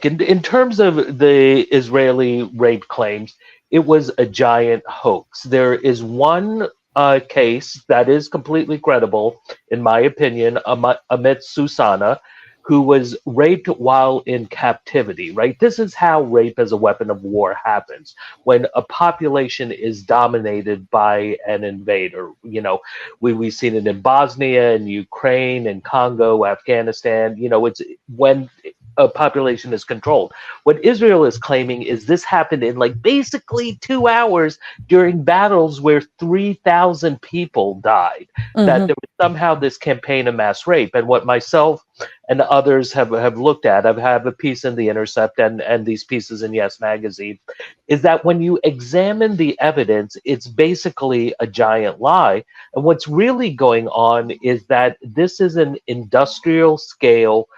In terms of the Israeli rape claims, it was a giant hoax. There is one case that is completely credible, in my opinion, Amit Susana, who was raped while in captivity, right? This is how rape as a weapon of war happens when a population is dominated by an invader. We've seen it in Bosnia and Ukraine and Congo, Afghanistan. It's when a population is controlled. What Israel is claiming is this happened in like basically 2 hours during battles where 3,000 people died, that there was somehow this campaign of mass rape. And what myself and others have looked at, I have a piece in The Intercept and these pieces in Yes Magazine, is that when you examine the evidence, it's basically a giant lie. And what's really going on is that this is an industrial scale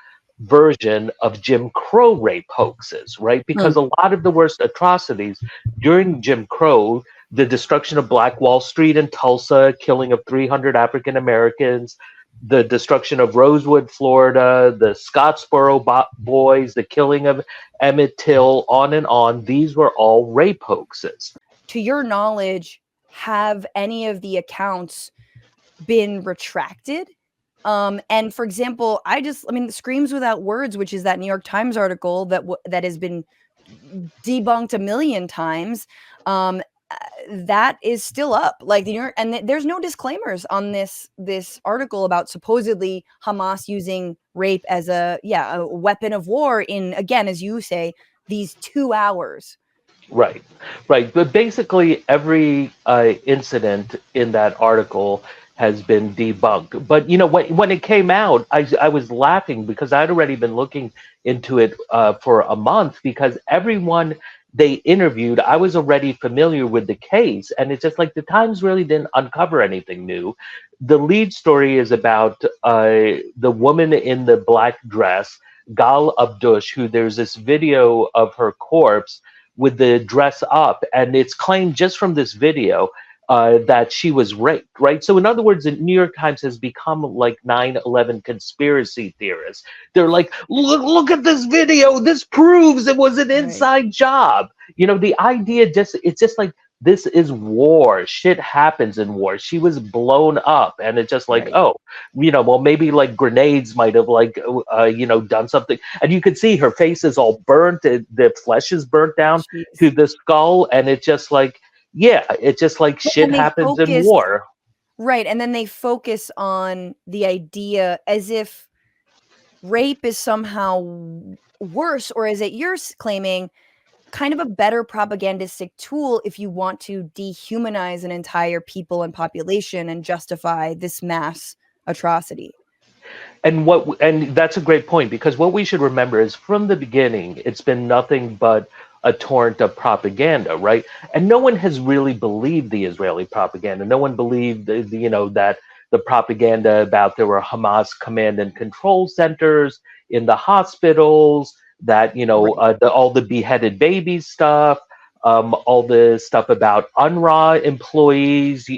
version of Jim Crow rape hoaxes, right? Because a lot of the worst atrocities during Jim Crow, the destruction of Black Wall Street in Tulsa, killing of 300 African Americans, the destruction of Rosewood, Florida, the Scottsboro boys, the killing of Emmett Till, on and on, these were all rape hoaxes. To your knowledge, have any of the accounts been retracted? And for example, Screams Without Words, which is that New York Times article that has been debunked a million times, that is still up. Like there's no disclaimers on this article about supposedly Hamas using rape as a weapon of war in, again, as you say, these 2 hours. Right. But basically, every incident in that article has been debunked. But when it came out, I was laughing because I'd already been looking into it for a month, because everyone they interviewed, I was already familiar with the case, and it's just like the Times really didn't uncover anything new. The lead story is about the woman in the black dress, Gal Abdush, who there's this video of her corpse with the dress up, and it's claimed just from this video that she was raped, right? So in other words, the New York Times has become like 9/11 conspiracy theorists. They're like, look at this video. This proves it was an inside job. The idea it's just like, this is war. Shit happens in war. She was blown up, and it's just like, well, maybe like grenades might have done something. And you could see her face is all burnt. The flesh is burnt down to the skull, and it's just like, it's just like shit happens in war. Right. And then they focus on the idea as if rape is somehow worse, or is it you're claiming kind of a better propagandistic tool if you want to dehumanize an entire people and population and justify this mass atrocity. And that's a great point, because what we should remember is from the beginning, it's been nothing but a torrent of propaganda, right? And no one has really believed the Israeli propaganda. No one believed, that the propaganda about there were Hamas command and control centers in the hospitals, that, all the beheaded babies stuff, all the stuff about UNRWA employees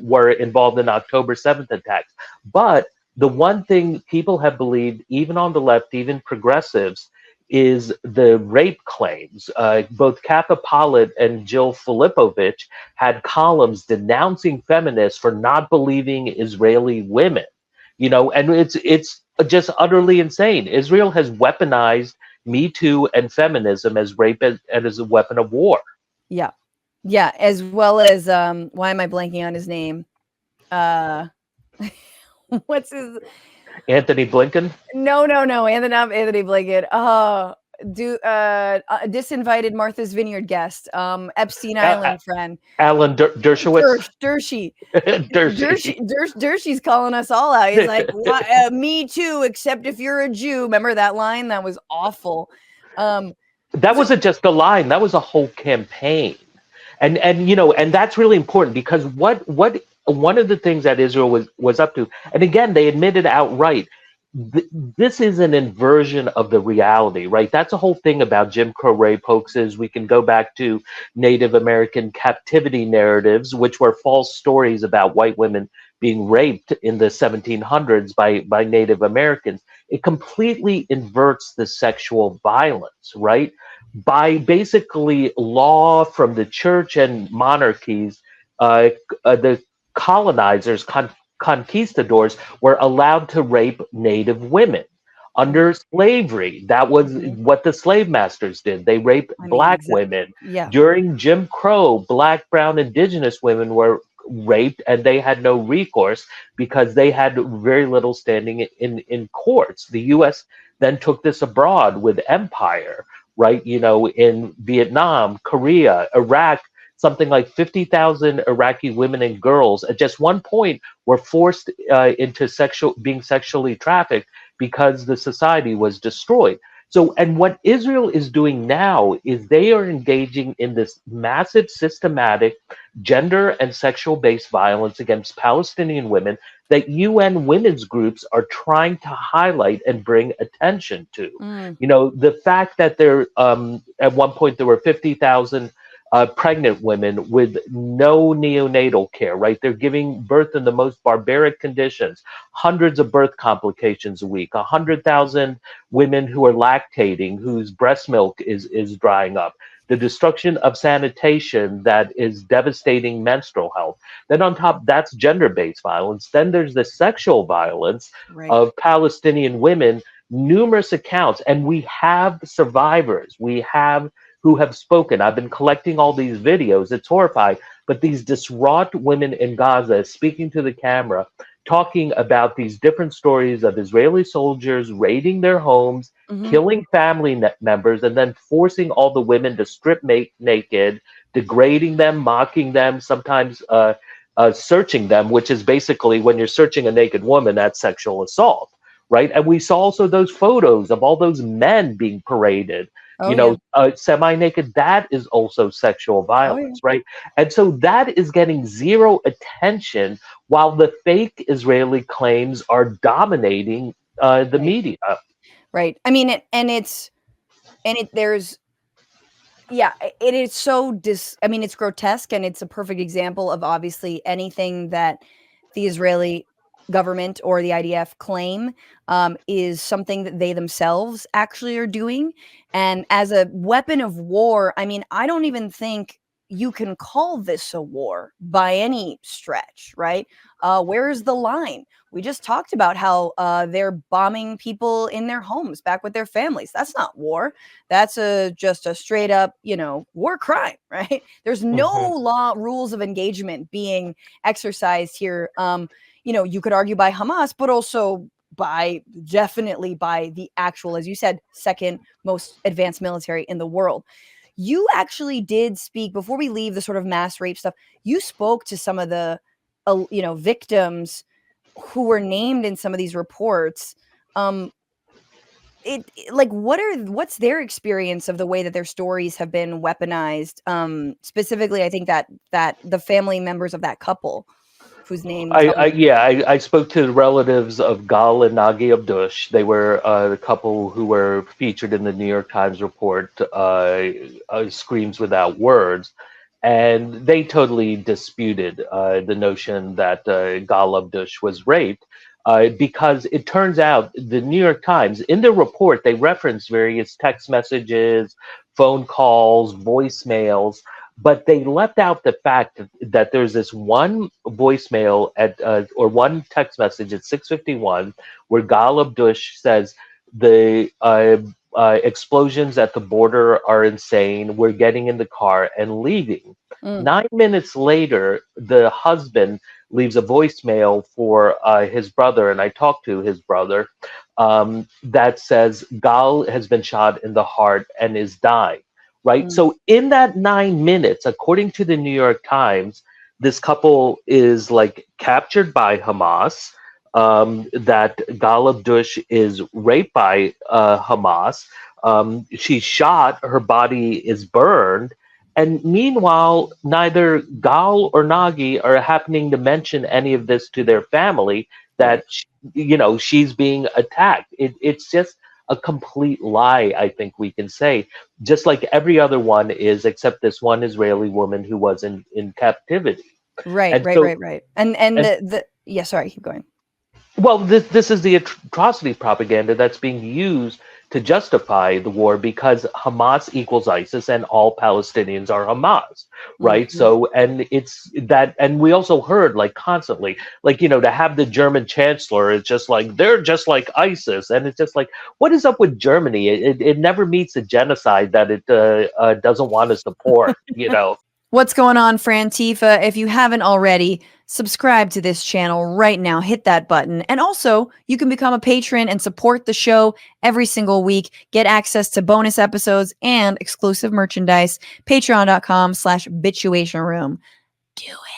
were involved in October 7th attacks. But the one thing people have believed, even on the left, even progressives, is the rape claims. Both Katha Pollitt and Jill Filipovich had columns denouncing feminists for not believing Israeli women. And it's just utterly insane. Israel has weaponized Me Too and feminism as rape and as a weapon of war. Yeah. As well as why am I blanking on his name? What's his? Anthony Blinken? No, Anthony Blinken. Disinvited Martha's Vineyard guest, Epstein Island friend, Alan Dershowitz. Dershy's calling us all out. He's like, "Me too, except if you're a Jew." Remember that line? That was awful. That wasn't just a line. That was a whole campaign, and that's really important, because what one of the things that Israel was up to, and again, they admitted outright, this is an inversion of the reality, right? That's a whole thing about Jim Crow rape hoaxes. We can go back to Native American captivity narratives, which were false stories about white women being raped in the 1700s by Native Americans. It completely inverts the sexual violence, right? By basically law from the church and monarchies, the colonizers, conquistadors, were allowed to rape Native women. Mm, Under slavery, that was mhm. what the slave masters did. They raped I mean, black exactly. women. Yeah. During Jim Crow, black, brown, indigenous women were raped and they had no recourse because they had very little standing in courts. The US then took this abroad with empire, right? You know, in Vietnam, Korea, Iraq, something like 50,000 Iraqi women and girls at just one point were forced into being sexually trafficked because the society was destroyed. So, and what Israel is doing now is they are engaging in this massive, systematic gender and sexual based violence against Palestinian women that UN women's groups are trying to highlight and bring attention to. Mm, You know, the fact that at one point there were 50,000 pregnant women with no neonatal care, right? They're giving birth in the most barbaric conditions, hundreds of birth complications a week, 100,000 women who are lactating, whose breast milk is drying up, the destruction of sanitation that is devastating menstrual health. Then on top, that's gender-based violence. Then there's the sexual violence right. of Palestinian women, numerous accounts, and we have survivors. We have who have spoken. I've been collecting all these videos. It's horrifying. But these distraught women in Gaza speaking to the camera, talking about these different stories of Israeli soldiers raiding their homes, Hmm. killing family members, and then forcing all the women to strip naked, degrading them, mocking them, sometimes searching them, which is basically when you're searching a naked woman, that's sexual assault, right? And we saw also those photos of all those men being paraded, Oh yeah. semi naked. That is also sexual Oh yeah. violence, right? And so that is getting zero attention while the fake Israeli claims are dominating the Right. media. Right. I mean, there's, yeah, it is so I mean, it's grotesque, and it's a perfect example of obviously anything that the Israeli government or the IDF claim is something that they themselves actually are doing. And as a weapon of war, I mean, I don't even think you can call this a war by any stretch, right? Where's the line? We just talked about how they're bombing people in their homes back with their families. That's not war. That's just a straight up, war crime, right? There's no Mhm. law rules of engagement being exercised here. You could argue by Hamas, but also definitely by the actual, as you said, second most advanced military in the world. You actually did speak before we leave the sort of mass rape stuff. You spoke to some of the, victims who were named in some of these reports. Um, like, what's their experience of the way that their stories have been weaponized? Specifically, I think that the family members of that couple whose names I, I'll I never yeah, forget. I spoke to the relatives of Gal and Nagi Abdush. They were the couple who were featured in the New York Times report, "Screams Without Words," and they totally disputed the notion that Gal Abdush was raped, because it turns out the New York Times, in their report, they reference various text messages, phone calls, voicemails, but they left out the fact that there's this one voicemail or one text message at 6:51 where Gal Abdush says the explosions at the border are insane. We're getting in the car and leaving. Mm, 9 minutes later, the husband leaves a voicemail for his brother, and I talked to his brother, that says Gal has been shot in the heart and is dying, right? mm, So in that 9 minutes, according to the New York Times, this couple is like captured by Hamas. That Ghalib Dush is raped by Hamas. She's shot. Her body is burned. And meanwhile, neither Gal or Nagi are happening to mention any of this to their family right. that she's being attacked. It's just a complete lie, I think we can say, just like every other one is, except this one Israeli woman who was in captivity. Right, And right, so, right, right. And and the Yeah, sorry, keep going. Well, this is the atrocity propaganda that's being used to justify the war because Hamas equals ISIS and all Palestinians are Hamas, right? Mhm. So, and it's that, and we also heard like constantly, like, to have the German chancellor, it's just like, they're just like ISIS. And it's just like, what is up with Germany? It never meets the genocide that it doesn't want to support. What's going on, Frantifa? If you haven't already, subscribe to this channel right now. Hit that button. And also, you can become a patron and support the show every single week. Get access to bonus episodes and exclusive merchandise. Patreon.com/Bitchuation Room. Do it.